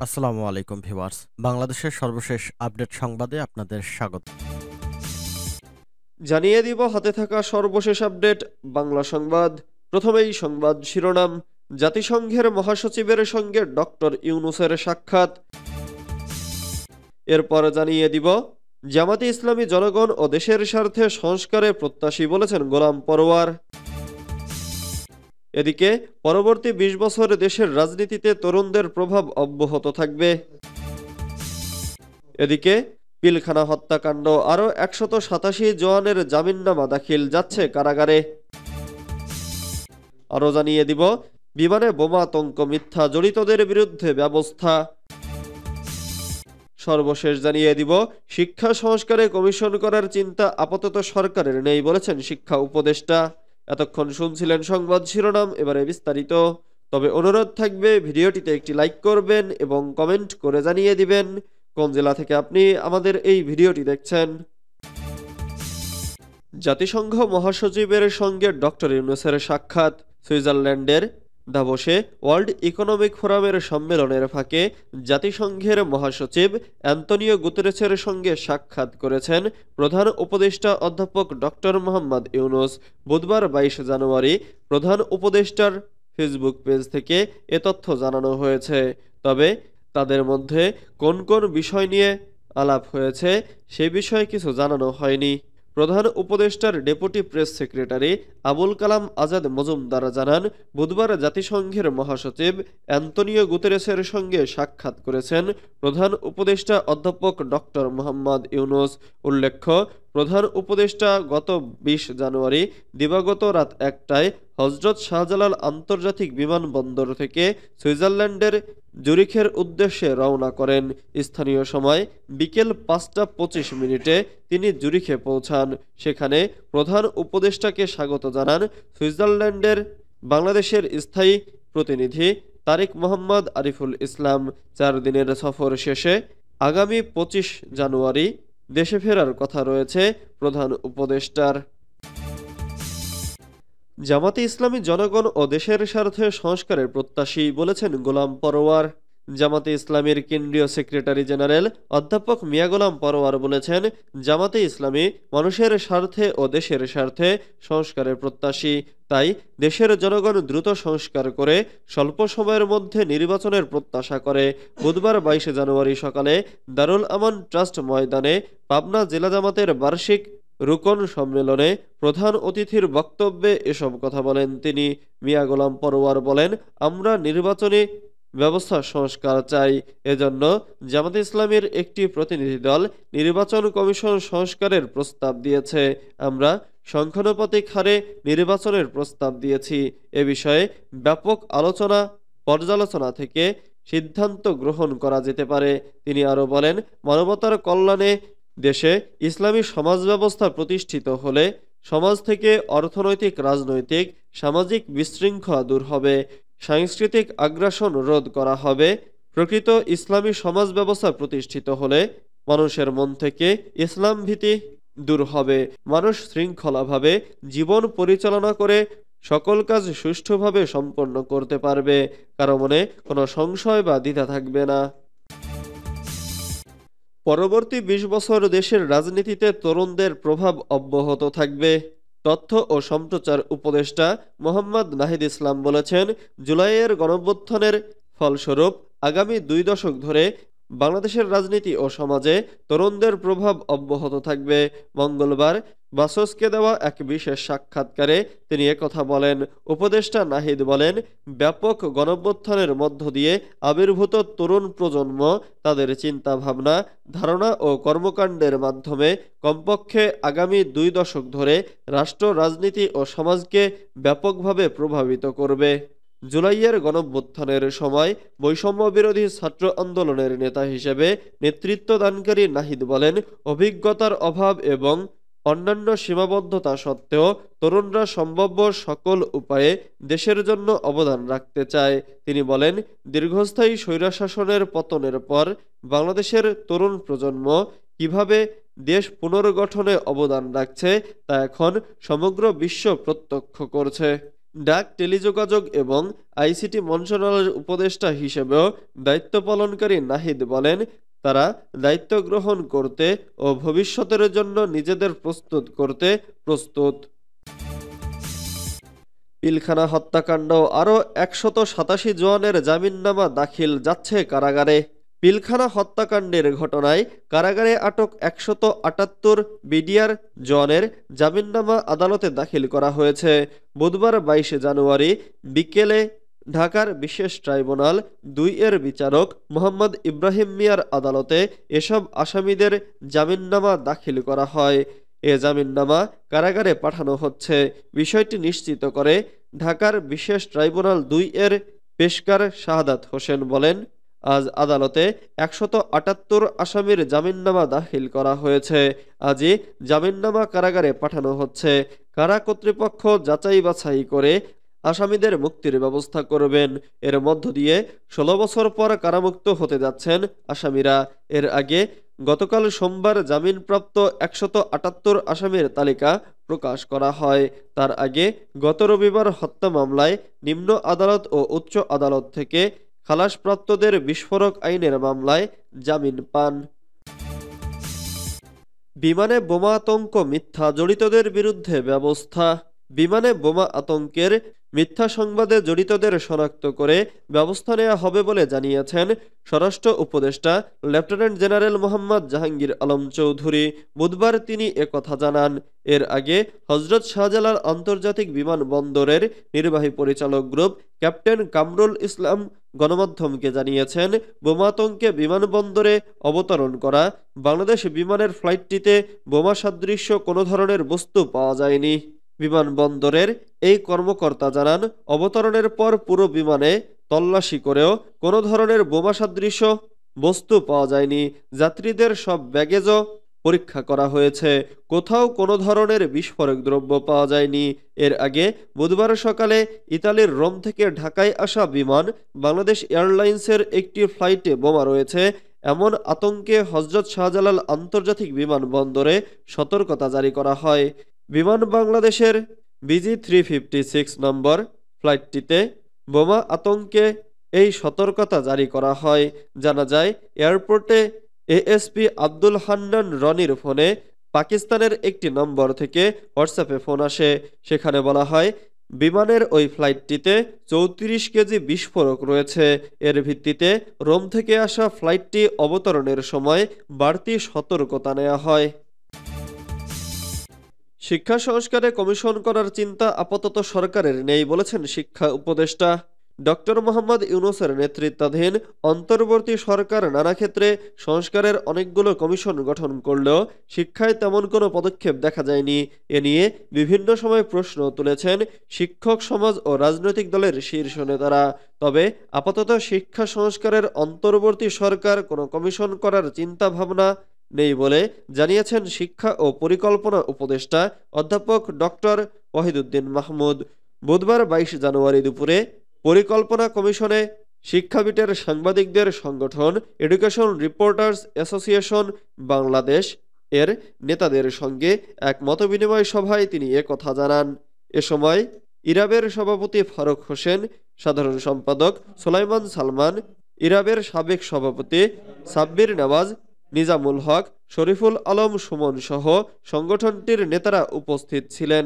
আসসালামু আলাইকুম ভিউয়ার্স। বাংলাদেশের সর্বশেষ আপডেট সংবাদে আপনাদের স্বাগত। জানিয়ে দিব হাতে থাকা সর্বশেষ আপডেট বাংলা সংবাদ। প্রথমেই সংবাদ শিরোনাম। জাতিসংঘের মহাসচিবের সঙ্গে ডক্টর ইউনূসের সাক্ষাৎ। এরপর জানিয়ে দিব জামাতে ইসলামী জনগণ ও দেশের স্বার্থে সংস্কারে প্রত্যাশী বলেছেন গোলাম পরোয়ার। এদিকে পরবর্তী ২০ বছর দেশের রাজনীতিতে তরুণদের প্রভাব অব্যাহত থাকবে। এদিকে পিলখানা হত্যাকাণ্ড আরও ১৮৭ জওয়ানের জামিননামা দাখিল, যাচ্ছে কারাগারে। আরও জানিয়ে দিব বিমানে বোমা আতঙ্ক মিথ্যা, জড়িতদের বিরুদ্ধে ব্যবস্থা। সর্বশেষ জানিয়ে দিব শিক্ষা সংস্কারে কমিশন করার চিন্তা আপাতত সরকারের নেই বলেছেন শিক্ষা উপদেষ্টা। এতক্ষণ শুনছিলেন সংবাদ শিরোনাম, এবারে বিস্তারিত। তবে অনুরোধ থাকবে ভিডিওটিতে একটি লাইক করবেন এবং কমেন্ট করে জানিয়ে দিবেন কোন জেলা থেকে আপনি আমাদের এই ভিডিওটি দেখছেন। জাতিসংঘ মহাসচিবের সঙ্গে ডক্টর ইউনূসের সাক্ষাৎ। সুইজারল্যান্ডের দাভোসে ওয়ার্ল্ড ইকোনমিক ফোরামের সম্মেলনের ফাঁকে জাতিসংঘের মহাসচিব অ্যান্তনিও গুতেরেসের সঙ্গে সাক্ষাৎ করেছেন প্রধান উপদেষ্টা অধ্যাপক ডক্টর মোহাম্মদ ইউনূস। বুধবার ২২ জানুয়ারি প্রধান উপদেষ্টার ফেসবুক পেজ থেকে এ তথ্য জানানো হয়েছে। তবে তাদের মধ্যে কোন কোন বিষয় নিয়ে আলাপ হয়েছে সে বিষয়ে কিছু জানানো হয়নি। প্রধান উপদেষ্টার deputy press secretary Abul Kalam Azad Majumdar জানান, বুধবার জাতিসংঘের মহাসচিব অ্যান্তনিও গুতেরেসের সঙ্গে সাক্ষাৎ করেছেন প্রধান উপদেষ্টা অধ্যাপক ডক্টর মোহাম্মদ ইউনূস। উল্লেখ্য, প্রধান উপদেষ্টা গত ২০ জানুয়ারি দিবাগত রাত ১টায় হজরত শাহজালাল আন্তর্জাতিক বিমানবন্দর থেকে সুইজারল্যান্ডের জুরিখের উদ্দেশ্যে রওনা করেন। স্থানীয় সময় বিকেল ৫টা ২৫ তিনি জুরিখে পৌঁছান। সেখানে প্রধান উপদেষ্টাকে স্বাগত জানান সুইজারল্যান্ডের বাংলাদেশের স্থায়ী প্রতিনিধি তারিক মোহাম্মদ আরিফুল ইসলাম। ৪ দিনের সফর শেষে আগামী ২৫ জানুয়ারি দেশে ফেরার কথা রয়েছে প্রধান উপদেষ্টার। জামাতে ইসলামী জনগণ ও দেশের স্বার্থে সংস্কারের প্রত্যাশী বলেছেন গোলাম পরোয়ার। জামাতে ইসলামীর কেন্দ্রীয় সেক্রেটারি জেনারেল অধ্যাপক মিয়া গোলাম পরোয়ার বলেছেন, জামাতে ইসলামী মানুষের স্বার্থে ও দেশের স্বার্থে সংস্কারের প্রত্যাশী। তাই দেশের জনগণ দ্রুত সংস্কার করে স্বল্প সময়ের মধ্যে নির্বাচনের প্রত্যাশা করে। বুধবার ২২ জানুয়ারি সকালে দারুল আমান ট্রাস্ট ময়দানে পাবনা জেলা জামাতের বার্ষিক রুকন সম্মেলনে প্রধান অতিথির বক্তব্যে এসব কথা বলেন তিনি। মিয়া গোলাম পরোয়ার বলেন, আমরা নির্বাচনী ব্যবস্থা সংস্কার চাই। এজন্য জামাতে ইসলামীর একটি প্রতিনিধি দল নির্বাচন কমিশন সংস্কারের প্রস্তাব দিয়েছে। আমরা সংখ্যানুপাতিক হারে নির্বাচনের প্রস্তাব দিয়েছি। এ বিষয়ে ব্যাপক আলোচনা পর্যালোচনা থেকে সিদ্ধান্ত গ্রহণ করা যেতে পারে। তিনি আরও বলেন, মানবতার কল্যাণে দেশে ইসলামী সমাজ ব্যবস্থা প্রতিষ্ঠিত হলে সমাজ থেকে অর্থনৈতিক, রাজনৈতিক, সামাজিক বিশৃঙ্খলা দূর হবে, সাংস্কৃতিক আগ্রাসন রোধ করা হবে। প্রকৃত ইসলামী সমাজ ব্যবস্থা প্রতিষ্ঠিত হলে মানুষের মন থেকে ইসলাম ভীতি দূর হবে। মানুষ শৃঙ্খলাভাবে জীবন পরিচালনা করে সকল কাজ সুষ্ঠুভাবে সম্পন্ন করতে পারবে। কারো মনে কোনো সংশয় বা দ্বিধা থাকবে না। পরবর্তী ২০ বছর দেশের রাজনীতিতে তরুণদের প্রভাব অব্যাহত থাকবে। তথ্য ও সম্প্রচার উপদেষ্টা মোহাম্মদ নাহিদ ইসলাম বলেছেন, জুলাইয়ের গণঅভ্যুত্থানের ফলস্বরূপ আগামী ২ দশক ধরে বাংলাদেশের রাজনীতি ও সমাজে তরুণদের প্রভাব অব্যাহত থাকবে। মঙ্গলবার বাসসকে দেওয়া এক বিশেষ সাক্ষাৎকারে তিনি একথা বলেন। উপদেষ্টা নাহিদ বলেন, ব্যাপক গণঅভ্যুত্থানের মধ্য দিয়ে আবির্ভূত তরুণ প্রজন্ম তাদের চিন্তা ভাবনা, ধারণা ও কর্মকাণ্ডের মাধ্যমে কমপক্ষে আগামী ২ দশক ধরে রাষ্ট্র, রাজনীতি ও সমাজকে ব্যাপকভাবে প্রভাবিত করবে। জুলাইয়ের গণঅভ্যুত্থানের সময় বৈষম্য বিরোধী ছাত্র আন্দোলনের নেতা হিসেবে নেতৃত্বদানকারী নাহিদ বলেন, অভিজ্ঞতার অভাব এবং অন্যান্য সীমাবদ্ধতা সত্ত্বেও তরুণরা সম্ভাব্য সকল উপায়ে দেশের জন্য অবদান রাখতে চায়। তিনি বলেন, দীর্ঘস্থায়ী স্বৈরশাসনের পতনের পর বাংলাদেশের তরুণ প্রজন্ম কিভাবে দেশ পুনর্গঠনে অবদান রাখছে তা এখন সমগ্র বিশ্ব প্রত্যক্ষ করছে। ডাক, টেলিযোগাযোগ এবং আইসিটি মন্ত্রণালয়ের উপদেষ্টা হিসেবেও দায়িত্ব পালনকারী নাহিদ বলেন, তারা দায়িত্ব গ্রহণ করতে ও ভবিষ্যতের জন্য নিজেদের প্রস্তুত করতে প্রস্তুত। পিলখানা হত্যাকাণ্ড, আরও ১৮৭ জওয়ানের জামিননামা দাখিল যাচ্ছে কারাগারে। পিলখানা হত্যাকাণ্ডের ঘটনায় কারাগারে আটক ১৭৮ বিডিআর জওয়ানের জামিননামা আদালতে দাখিল করা হয়েছে। বুধবার ২২ জানুয়ারি বিকেলে ঢাকার বিশেষ ট্রাইব্যুনাল ২ এর বিচারক মোহাম্মদ ইব্রাহিম মিয়ার আদালতে এসব আসামিদের জামিননামা দাখিল করা হয়। এ জামিননামা কারাগারে পাঠানো হচ্ছে, বিষয়টি নিশ্চিত করে ঢাকার বিশেষ ট্রাইব্যুনাল ২ এর পেশকার শাহাদাত হোসেন বলেন, আজ আদালতে ১৭৮ আসামির জামিননামা দাখিল করা হয়েছে। আজই জামিননামা কারাগারে পাঠানো হচ্ছে। কারা কর্তৃপক্ষ যাচাই বাছাই করে আসামিদের মুক্তির ব্যবস্থা করবেন। এর মধ্য দিয়ে ১৬ বছর পর কারামুক্ত হতে যাচ্ছেন আসামিরা। এর আগে গতকাল সোমবার জামিনপ্রাপ্ত ১৭৮ আসামির তালিকা প্রকাশ করা হয়। তার আগে গত রবিবার হত্যা মামলায় নিম্ন আদালত ও উচ্চ আদালত থেকে খালাসপ্রাপ্তদের বিস্ফোরক আইনের মামলায় জামিন পান। বিমানে বোমা আতঙ্ক মিথ্যা, জড়িতদের বিরুদ্ধে ব্যবস্থা। বিমানে বোমা আতঙ্কের মিথ্যা সংবাদে জড়িতদের শনাক্ত করে ব্যবস্থা নেওয়া হবে বলে জানিয়েছেন স্বরাষ্ট্র উপদেষ্টা লেফটেন্যান্ট জেনারেল মোহাম্মদ জাহাঙ্গীর আলম চৌধুরী। বুধবার তিনি একথা জানান। এর আগে হজরত শাহজালাল আন্তর্জাতিক বিমানবন্দরের নির্বাহী পরিচালক গ্রুপ ক্যাপ্টেন কামরুল ইসলাম গণমাধ্যমকে জানিয়েছেন, বোমা আতঙ্কে বিমানবন্দরে অবতরণ করা বাংলাদেশ বিমানের ফ্লাইটটিতে বোমা সাদৃশ্য কোনো ধরনের বস্তু পাওয়া যায়নি। বিমানবন্দরের এই কর্মকর্তা জানান, অবতরণের পর পুরো বিমানে তল্লাশি করেও কোনো ধরনের বোমা সাদৃশ্য বস্তু পাওয়া যায়নি। যাত্রীদের সব ব্যাগেজও পরীক্ষা করা হয়েছে, কোথাও কোনো ধরনের বিস্ফোরক দ্রব্য পাওয়া যায়নি। এর আগে বুধবার সকালে ইতালির রোম থেকে ঢাকায় আসা বিমান বাংলাদেশ এয়ারলাইন্সের একটি ফ্লাইটে বোমা রয়েছে এমন আতঙ্কে হজরত শাহজালাল আন্তর্জাতিক বিমানবন্দরে সতর্কতা জারি করা হয়। বিমান বাংলাদেশের BG356 নম্বর ফ্লাইটটিতে বোমা আতঙ্কে এই সতর্কতা জারি করা হয়। জানা যায়, এয়ারপোর্টে এএসপি আব্দুল হান্নান রনির ফোনে পাকিস্তানের একটি নম্বর থেকে হোয়াটসঅ্যাপে ফোন আসে। সেখানে বলা হয়, বিমানের ওই ফ্লাইটটিতে ৩৪ কেজি বিস্ফোরক রয়েছে। এর ভিত্তিতে রোম থেকে আসা ফ্লাইটটি অবতরণের সময় বাড়তি সতর্কতা নেওয়া হয়। শিক্ষা সংস্কারে কমিশন করার চিন্তা আপাতত সরকারের নেই বলেছেন শিক্ষা উপদেষ্টা ডক্টর মোহাম্মদ ইউনূসের নেতৃত্বাধীন অন্তর্বর্তী সরকার নানা ক্ষেত্রে সংস্কারের অনেকগুলো কমিশন গঠন করলেও শিক্ষায় তেমন কোনো পদক্ষেপ দেখা যায়নি। এ নিয়ে বিভিন্ন সময় প্রশ্ন তুলেছেন শিক্ষক সমাজ ও রাজনৈতিক দলের শীর্ষ নেতারা। তবে আপাতত শিক্ষা সংস্কারের অন্তর্বর্তী সরকার কোনো কমিশন করার চিন্তা ভাবনা নেই বলে জানিয়েছেন শিক্ষা ও পরিকল্পনা উপদেষ্টা অধ্যাপক ডক্টর ওয়াহিদুদ্দিন মাহমুদ। বুধবার ২২ জানুয়ারি দুপুরে পরিকল্পনা কমিশনে শিক্ষাবিটের সাংবাদিকদের সংগঠন এডুকেশন রিপোর্টার্স অ্যাসোসিয়েশন বাংলাদেশ এর নেতাদের সঙ্গে এক মতবিনিময় সভায় তিনি একথা জানান। এ সময় ইরাবের সভাপতি ফারুক হোসেন, সাধারণ সম্পাদক সোলাইমান সালমান, ইরাবের সাবেক সভাপতি সাব্বির নেওয়াজ, নিজামুল হক, শরীফুল আলম সুমন সহ সংগঠনটির নেতারা উপস্থিত ছিলেন।